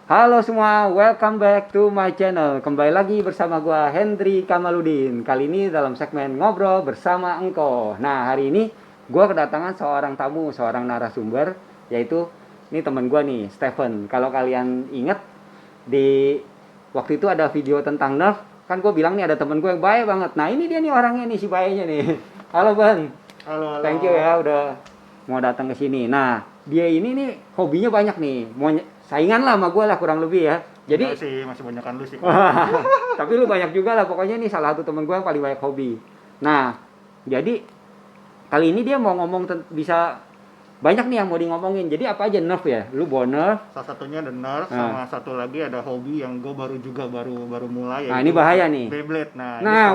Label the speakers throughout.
Speaker 1: Halo semua, welcome back to my channel. Kembali lagi bersama gua Hendri Kamaludin. Kali ini dalam segmen ngobrol bersama engkau. Nah, hari ini gua kedatangan seorang tamu, seorang narasumber, yaitu ini temen gua nih, Stephen. Kalau kalian inget di waktu itu ada video tentang Nerf, kan gua bilang nih ada temen gua yang baik banget. Nah, ini dia nih orangnya nih, si baiknya nih. Halo, Bang.
Speaker 2: Halo, halo.
Speaker 1: Thank you ya udah mau datang ke sini. Nah, dia ini nih hobinya banyak nih. Mau saingan lah sama gue lah kurang lebih ya.
Speaker 2: Jadi
Speaker 1: Jadi
Speaker 2: sih masih banyakan lu sih.
Speaker 1: tapi lu banyak juga lah. Pokoknya nih salah satu temen gue yang paling banyak hobi. Nah, jadi kali ini dia mau ngomong bisa banyak nih yang mau di ngomongin. Jadi apa aja Nerf ya? Lu bawa Nerf.
Speaker 2: Salah satunya The Nerf,
Speaker 1: Nah.
Speaker 2: sama satu lagi ada hobi yang gue baru mulai.
Speaker 1: Nah,
Speaker 2: yaitu
Speaker 1: ini bahaya nih.
Speaker 2: Beyblade.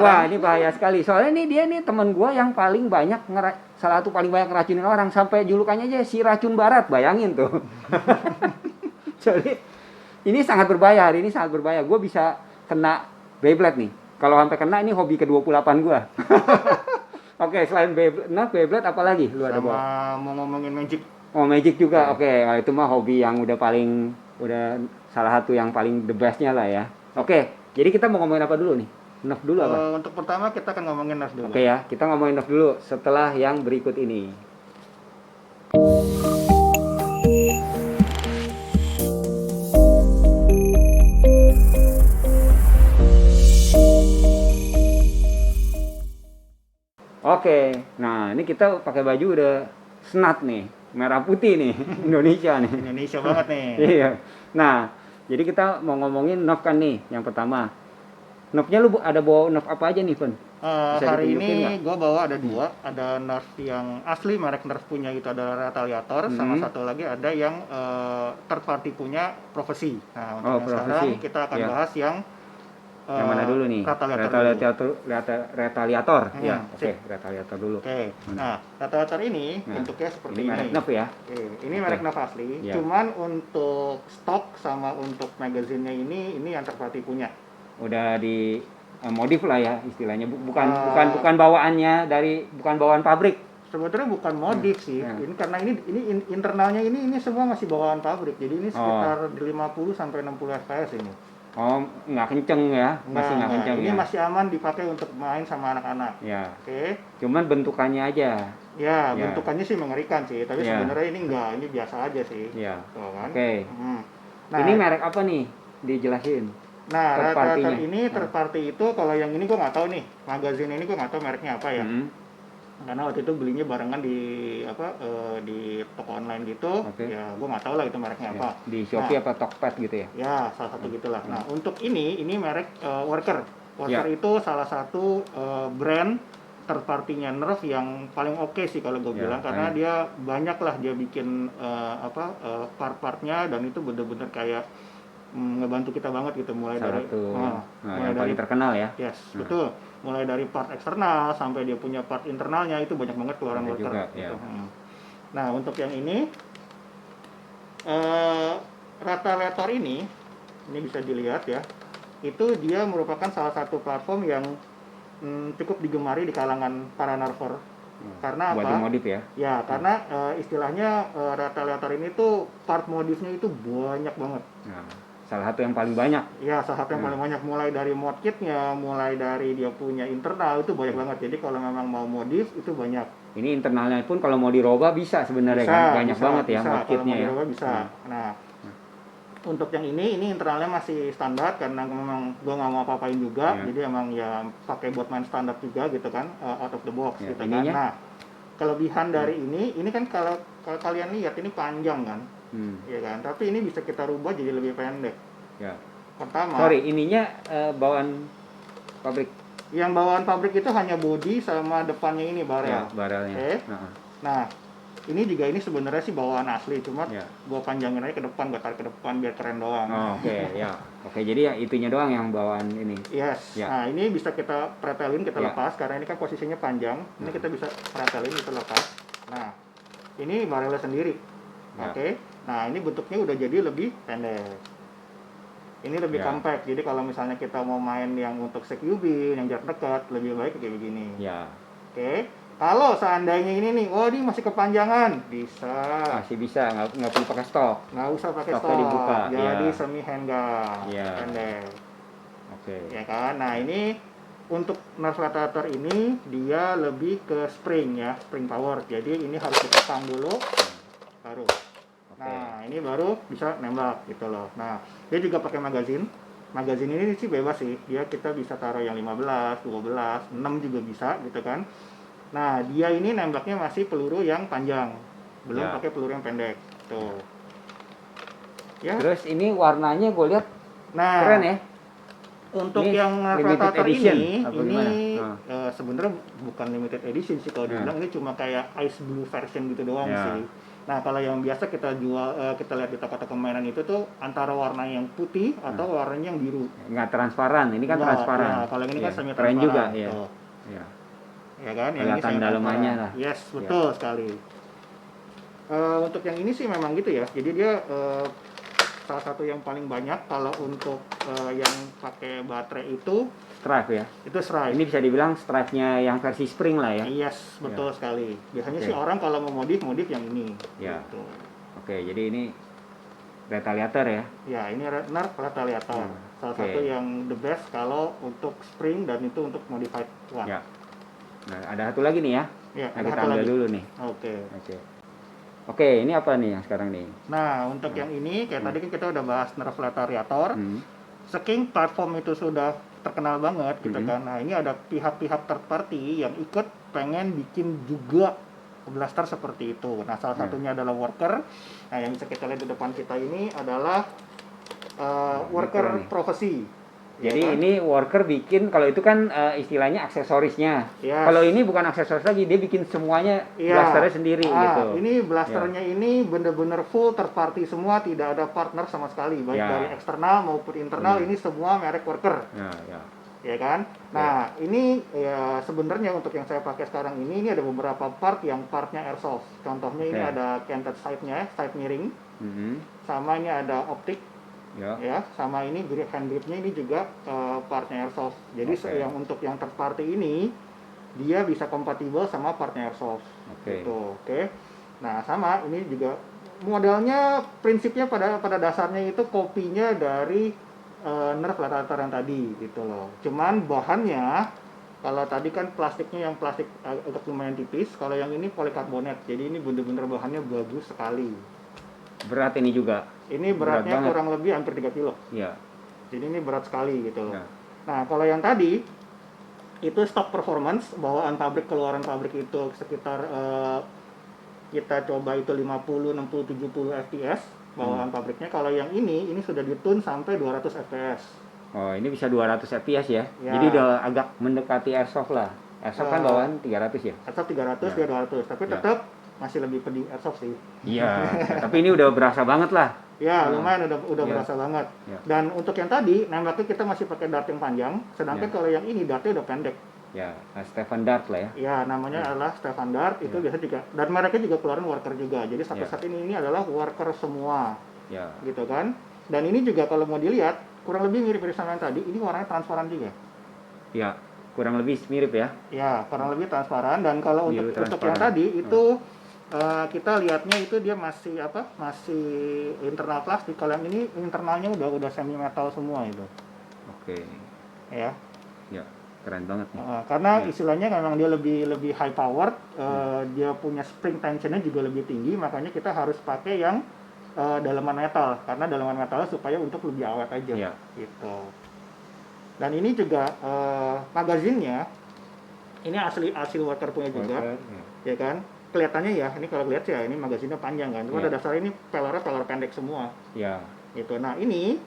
Speaker 1: Wah, ini bahaya sekali. Soalnya nih dia nih temen gue yang paling banyak salah satu paling banyak ngeracunin orang, sampai julukannya aja si racun barat. Bayangin tuh. Jadi ini sangat berbahaya, hari ini sangat berbahaya. Gue bisa kena Beyblade nih. Kalau sampai kena, ini hobi ke-28 gue. Oke, selain Beyblade apa lagi lu ada bawa?
Speaker 2: Sama mau ngomongin Magic.
Speaker 1: Oh, Magic juga. Oke, nah, itu mah hobi yang udah salah satu yang paling the bestnya lah ya. Oke, jadi kita mau ngomongin apa dulu nih? Nerf dulu apa?
Speaker 2: Untuk pertama kita akan ngomongin Nerf dulu.
Speaker 1: Oke ya, kita ngomongin Nerf dulu setelah yang berikut ini. Oke, nah ini kita pakai baju udah senat nih, merah putih nih, Indonesia nih.
Speaker 2: Indonesia banget nih.
Speaker 1: Iya. Nah, jadi kita mau ngomongin Nerf kan nih, yang pertama. Nerfnya lu ada bawa Nerf apa aja nih, Fen?
Speaker 2: Hari ini gue bawa ada dua, ada Nerf yang asli merek Nerf punya itu adalah Retaliator, sama satu lagi ada yang third party punya Prophecy. Nah, untuk sekarang kita akan bahas yang
Speaker 1: mana dulu nih? Retaliator. Ya, oke, Retaliator dulu.
Speaker 2: Oke. Nah, Retaliator ini bentuknya seperti ini.
Speaker 1: Merek Nerf ya?
Speaker 2: Ini merek Nerf asli. Cuman untuk stok sama untuk magazinnya ini yang third party punya.
Speaker 1: Udah di modif lah ya istilahnya, bukan bawaannya bukan bawaan pabrik.
Speaker 2: Sebetulnya bukan modif sih. Ini karena ini internalnya ini semua masih bawaan pabrik. Jadi ini sekitar 50 sampai 60 fps ini.
Speaker 1: Oh, nggak kenceng ya? Masih nggak kenceng
Speaker 2: ini
Speaker 1: ya?
Speaker 2: masih aman dipakai untuk main sama anak-anak.
Speaker 1: Ya.
Speaker 2: Oke.
Speaker 1: Cuman bentukannya aja.
Speaker 2: Ya, bentukannya sih mengerikan sih. Tapi sebenarnya ini enggak, ini biasa aja sih.
Speaker 1: Ya.
Speaker 2: Kan?
Speaker 1: Oke.
Speaker 2: Nah,
Speaker 1: ini merek apa nih? Dijelasin.
Speaker 2: Nah, Retaliator ini third party itu, kalau yang ini gue nggak tahu nih, magazin ini gue nggak tahu mereknya apa ya. Karena waktu itu belinya barengan di di toko online gitu. Ya gue nggak tahu lah itu mereknya apa.
Speaker 1: Di Shopee apa Tokped gitu ya?
Speaker 2: Ya, salah satu gitulah. Nah, untuk ini merek Worker. Worker itu salah satu brand third party-nya Nerf yang paling oke sih kalau gue bilang, karena dia banyak lah dia bikin part-partnya, dan itu bener-bener kayak ngebantu kita banget gitu, mulai
Speaker 1: salah
Speaker 2: dari
Speaker 1: yang paling terkenal ya.
Speaker 2: Yes, betul. Mulai dari part eksternal sampai dia punya part internalnya, itu banyak banget keluaran Worker gitu. Nah, untuk yang ini Retaliator ini bisa dilihat ya. Itu dia merupakan salah satu platform yang cukup digemari di kalangan para nerfer. Karena apa?
Speaker 1: Buat modif ya?
Speaker 2: Ya, karena istilahnya Retaliator ini tuh part modifnya itu banyak banget.
Speaker 1: Salah satu yang paling banyak.
Speaker 2: Ya, salah satu yang paling banyak, mulai dari mod kitnya, mulai dari dia punya internal, itu banyak banget. Jadi kalau memang mau modif itu banyak.
Speaker 1: Ini internalnya pun kalau mau dirubah bisa sebenarnya kan, banyak banget ya mod kitnya ya.
Speaker 2: Bisa. Nah, untuk yang ini internalnya masih standar karena memang gue nggak mau apa-apain juga. Jadi emang ya pakai buat main standar juga gitu kan, out of the box gitu kan. Nah, kelebihan dari ini kan kalau kalian lihat ini panjang kan. Ya kan, tapi ini bisa kita rubah jadi lebih pendek.
Speaker 1: Ya.
Speaker 2: Pertama.
Speaker 1: Ininya bawaan pabrik.
Speaker 2: Yang bawaan pabrik itu hanya body sama depannya ini barel.
Speaker 1: Ya, barelnya.
Speaker 2: Nah, ini juga ini sebenarnya sih bawaan asli, cuma gua panjangin aja ke depan, gua tarik ke depan biar keren doang.
Speaker 1: Oke, ya. Oke, jadi ya itunya doang yang bawaan ini.
Speaker 2: Yes. Nah, ini bisa kita pretelin, kita lepas karena ini kan posisinya panjang. Ini kita bisa pretelin, kita lepas. Nah, ini barelnya sendiri. Oke. Nah, ini bentuknya udah jadi lebih pendek. Ini lebih compact. Jadi kalau misalnya kita mau main yang untuk CQB, yang jarak dekat, lebih baik kayak begini.
Speaker 1: Ya.
Speaker 2: Oke. Kalau seandainya ini nih, oh ini masih kepanjangan, bisa.
Speaker 1: Masih bisa, nggak perlu pakai stok.
Speaker 2: Nggak usah pakai
Speaker 1: Stoknya
Speaker 2: stok.
Speaker 1: dibuka.
Speaker 2: Jadi
Speaker 1: Ya.
Speaker 2: semi handgun,
Speaker 1: Iya.
Speaker 2: pendek.
Speaker 1: Oke.
Speaker 2: Ya kan? Nah ini untuk nerf rotator ini dia lebih ke spring ya, spring power. Jadi ini harus dikepang dulu, baru. Nah ini baru bisa nembak gitu loh. Nah dia juga pakai magazine. Magazine ini sih bebas sih. Dia kita bisa taruh yang 15, 12, 6 juga bisa gitu kan. Nah dia ini nembaknya masih peluru yang panjang, belum
Speaker 1: Ya.
Speaker 2: pakai peluru yang pendek. Tuh. Ya.
Speaker 1: Terus ini warnanya gue lihat
Speaker 2: Nah,
Speaker 1: keren ya.
Speaker 2: untuk
Speaker 1: Ini
Speaker 2: yang
Speaker 1: limited
Speaker 2: rotator
Speaker 1: edition,
Speaker 2: ini
Speaker 1: apa gimana?
Speaker 2: sebenarnya bukan limited edition sih kalau dibilang, ini cuma kayak ice blue version gitu doang
Speaker 1: Ya.
Speaker 2: sih. Nah kalau yang biasa kita jual, kita lihat di toko-toko mainan itu tuh antara warna yang putih atau warnanya yang biru.
Speaker 1: Nggak transparan, ini kan
Speaker 2: Nggak,
Speaker 1: transparan.
Speaker 2: ya, kalau yang ini kan
Speaker 1: Iya.
Speaker 2: semi
Speaker 1: Keren
Speaker 2: transparan.
Speaker 1: juga ya.
Speaker 2: Tuh.
Speaker 1: Ya.
Speaker 2: Ya kan, yang ini
Speaker 1: Kelihatan
Speaker 2: semi
Speaker 1: dalemannya
Speaker 2: transparan.
Speaker 1: lah.
Speaker 2: Yes, betul sekali. Untuk yang ini sih memang gitu ya. Jadi dia salah satu yang paling banyak kalau untuk yang pakai baterai itu
Speaker 1: Stripe ya.
Speaker 2: stripe.
Speaker 1: Ini bisa dibilang stripe-nya yang versi spring lah ya.
Speaker 2: Yes, betul sekali. Biasanya
Speaker 1: Oke.
Speaker 2: sih orang kalau mau modif yang ini.
Speaker 1: Ya.
Speaker 2: Gitu.
Speaker 1: Oke, jadi ini retaliator ya.
Speaker 2: Ya, ini nerf retaliator. Salah
Speaker 1: Oke.
Speaker 2: satu yang the best kalau untuk spring dan itu untuk modified one.
Speaker 1: Ya. Nah, ada satu lagi nih ya.
Speaker 2: Ya,
Speaker 1: Nah,
Speaker 2: ada
Speaker 1: kita
Speaker 2: satu
Speaker 1: ambil
Speaker 2: lagi.
Speaker 1: dulu nih.
Speaker 2: Oke.
Speaker 1: Oke. Oke, ini apa nih yang sekarang nih?
Speaker 2: Nah, untuk yang ini kayak tadi kan kita udah bahas nerf retaliator. Saking platform itu sudah terkenal banget gitu kan. Nah, ini ada pihak-pihak third party yang ikut pengen bikin juga blaster seperti itu. Nah, salah satunya adalah Worker. Nah, yang bisa kita lihat di depan kita ini adalah Worker Prophecy.
Speaker 1: Jadi
Speaker 2: Ya kan?
Speaker 1: ini Worker bikin, kalau itu kan istilahnya aksesorisnya.
Speaker 2: Yes.
Speaker 1: Kalau ini bukan aksesoris lagi, dia bikin semuanya blasternya sendiri gitu.
Speaker 2: Ini blasternya ini bener-bener full third party semua, tidak ada partner sama sekali, baik dari eksternal maupun internal. Ini semua merek Worker. Ya kan? Nah, ini ya sebenarnya untuk yang saya pakai sekarang ini ada beberapa part yang partnya airsoft. Contohnya ini ada canted sight-nya, side miring. Sama ini ada optik. Ya, sama ini grip hand gripnya ini juga partnya airsoft. Jadi yang untuk yang third party ini dia bisa kompatibel sama partnya airsoft. Gitu, oke. Nah, sama ini juga modelnya, prinsipnya pada dasarnya itu kopinya dari nerf retaliator yang tadi gitu loh. Cuman bahannya, kalau tadi kan plastiknya yang plastik agak lumayan tipis, kalau yang ini polikarbonat. Jadi ini bener-bener bahannya bagus sekali.
Speaker 1: Berat ini juga.
Speaker 2: Ini beratnya kurang lebih hampir 3 kilo.
Speaker 1: Iya.
Speaker 2: Jadi ini berat sekali gitu loh. Nah, kalau yang tadi itu stock performance, bawaan pabrik, keluaran pabrik itu sekitar kita coba itu 50, 60, 70 fps bawaan pabriknya. Kalau yang ini sudah ditune sampai 200 fps.
Speaker 1: Oh, ini bisa 200 fps ya. Jadi udah agak mendekati airsoft lah. Airsoft kan bawaan 300 ya.
Speaker 2: Airsoft 300 dia 200, tapi tetap masih lebih pedih airsoft sih.
Speaker 1: Iya, tapi ini udah berasa banget lah.
Speaker 2: Ya, lumayan udah berasa banget. Dan untuk yang tadi, nembaknya kita masih pakai dart yang panjang, sedangkan kalau yang ini dartnya udah pendek.
Speaker 1: Ya, Stefan Dart lah ya.
Speaker 2: Ya, namanya adalah Stefan Dart, itu biasa juga. Dan mereka juga keluarin Worker juga. Jadi sampai saat ini adalah Worker semua. Gitu kan. Dan ini juga kalau mau dilihat, kurang lebih mirip-mirip sama yang tadi, ini warnanya transparan juga.
Speaker 1: Ya, kurang lebih mirip ya.
Speaker 2: Ya, kurang lebih transparan. Dan kalau untuk yang tadi itu kita lihatnya itu dia masih internal plastik. Kalau yang ini internalnya udah semi metal semua itu.
Speaker 1: Oke.
Speaker 2: Ya,
Speaker 1: keren banget nih.
Speaker 2: karena istilahnya memang dia lebih high power, dia punya spring tensionnya juga lebih tinggi, makanya kita harus pakai yang dalaman metal, karena dalaman metal supaya untuk lebih awet aja. Gitu. Dan ini juga magazinnya ini asli Worker punya juga. Ya kan? Kelihatannya ya, ini kalau lihat ya, ini magazinnya panjang kan. Cuma pada dasarnya ini pelornya pendek semua. Gitu. Nah, ini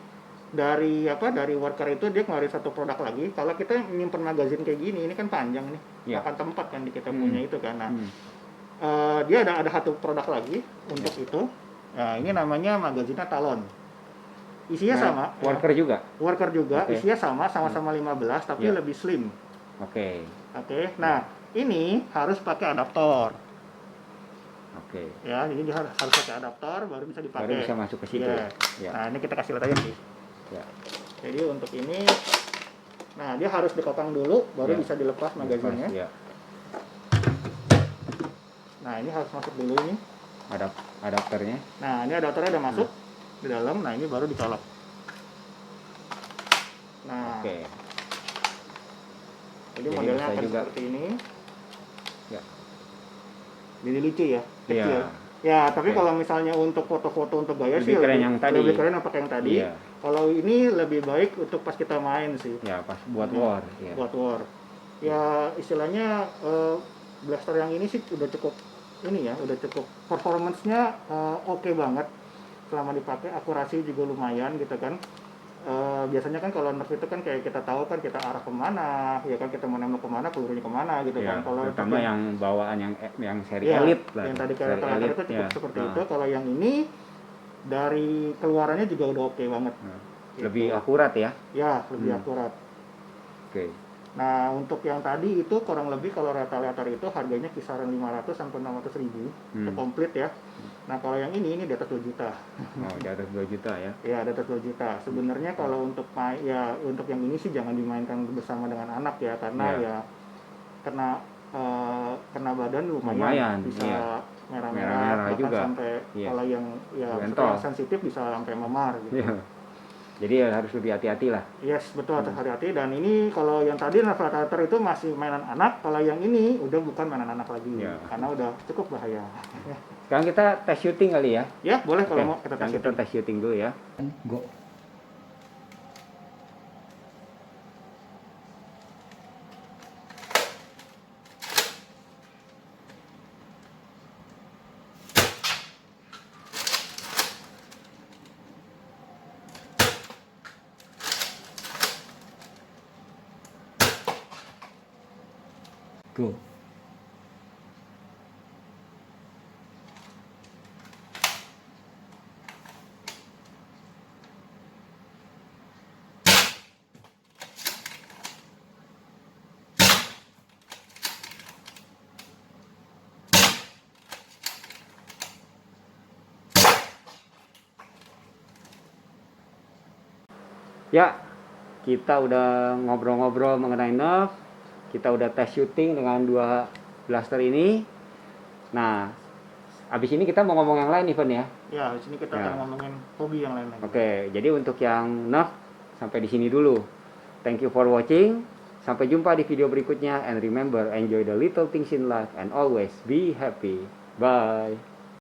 Speaker 2: dari Worker itu dia ngeluarin satu produk lagi. Kalau kita nyimpen magazin kayak gini, ini kan panjang nih. Makan tempat kan kita punya itu kan. Nah, dia ada satu produk lagi untuk itu. Nah, ini namanya magazinnya Talon. Isinya sama.
Speaker 1: Worker juga?
Speaker 2: Worker juga, isinya sama-sama 15 tapi lebih slim. Oke. Nah, ini harus pakai adaptor. Ya, jadi dia harus pakai adaptor baru bisa dipakai.
Speaker 1: Baru bisa masuk ke situ.
Speaker 2: Nah, ini kita kasih lihat aja sih. Jadi untuk ini, nah dia harus dikokang dulu baru bisa dilepas magazinnya. Nah, ini harus masuk dulu ini.
Speaker 1: Adapternya.
Speaker 2: Nah, ini adapternya udah masuk di dalam. Nah, ini baru dicolok. Nah,
Speaker 1: Oke.
Speaker 2: jadi
Speaker 1: Jadi
Speaker 2: modelnya
Speaker 1: bisa
Speaker 2: akan
Speaker 1: juga.
Speaker 2: seperti ini.
Speaker 1: Ya.
Speaker 2: Jadi lucu ya, kecil.
Speaker 1: Iya.
Speaker 2: Ya, tapi
Speaker 1: Oke.
Speaker 2: kalau misalnya untuk foto-foto untuk gaya
Speaker 1: Lebih
Speaker 2: sih
Speaker 1: keren yang tadi.
Speaker 2: lebih keren apa yang tadi.
Speaker 1: Iya.
Speaker 2: Kalau ini lebih baik untuk pas kita main sih.
Speaker 1: Ya, pas buat war. Ya.
Speaker 2: Buat war. Ya, istilahnya blaster yang ini sih udah cukup ini ya, udah cukup performance-nya oke banget selama dipakai, akurasi juga lumayan gitu kan. Biasanya kan kalau nerf itu kan kayak kita tahu kan kita arah kemana, ya kan kita mau nembak kemana, pelurunya kemana gitu
Speaker 1: Ya,
Speaker 2: kan. Kalau
Speaker 1: terutama yang bawaan yang seri
Speaker 2: ya,
Speaker 1: elit lah.
Speaker 2: yang tadi
Speaker 1: Seri
Speaker 2: karakter
Speaker 1: elit,
Speaker 2: itu cukup
Speaker 1: ya.
Speaker 2: seperti
Speaker 1: Nah,
Speaker 2: itu. Kalau yang ini dari keluarannya juga udah oke banget.
Speaker 1: nah.
Speaker 2: Gitu.
Speaker 1: Lebih akurat ya.
Speaker 2: Ya, lebih akurat.
Speaker 1: Oke.
Speaker 2: Nah, untuk yang tadi itu kurang lebih kalau retaliator itu harganya kisaran 500 sampai 600 ribu itu komplit ya. Nah, kalau yang ini di atas 2 juta.
Speaker 1: Oh, di atas 2 juta ya.
Speaker 2: Ya, di atas 2 juta. Sebenarnya kalau untuk untuk yang ini sih jangan dimainkan bersama dengan anak ya, karena ya kena badan lumayan bisa
Speaker 1: iya.
Speaker 2: merah-merah bahkan
Speaker 1: juga.
Speaker 2: sampai
Speaker 1: Iya.
Speaker 2: kalau yang
Speaker 1: Bentol.
Speaker 2: yang sensitif bisa sampai memar gitu.
Speaker 1: Iya. Jadi ya harus lebih hati-hati lah.
Speaker 2: Yes, betul, harus hati-hati. Dan ini kalau yang tadi Navigator itu masih mainan anak, kalau yang ini udah bukan mainan anak lagi,
Speaker 1: Ya.
Speaker 2: karena udah cukup bahaya.
Speaker 1: Sekarang kita tes syuting kali ya.
Speaker 2: Ya, boleh kalau mau kita
Speaker 1: Sekarang
Speaker 2: tes
Speaker 1: kita tes syuting dulu ya. Go. Go. Ya, kita udah ngobrol-ngobrol mengenai nerf. Kita udah tes syuting dengan 2 blaster ini. Nah, abis ini kita mau ngomong yang lain, Ivan ya.
Speaker 2: Ya, di sini kita akan ngomongin hobi yang lain lagi.
Speaker 1: Oke, jadi untuk yang nerf sampai di sini dulu. Thank you for watching. Sampai jumpa di video berikutnya, and remember, enjoy the little things in life and always be happy. Bye.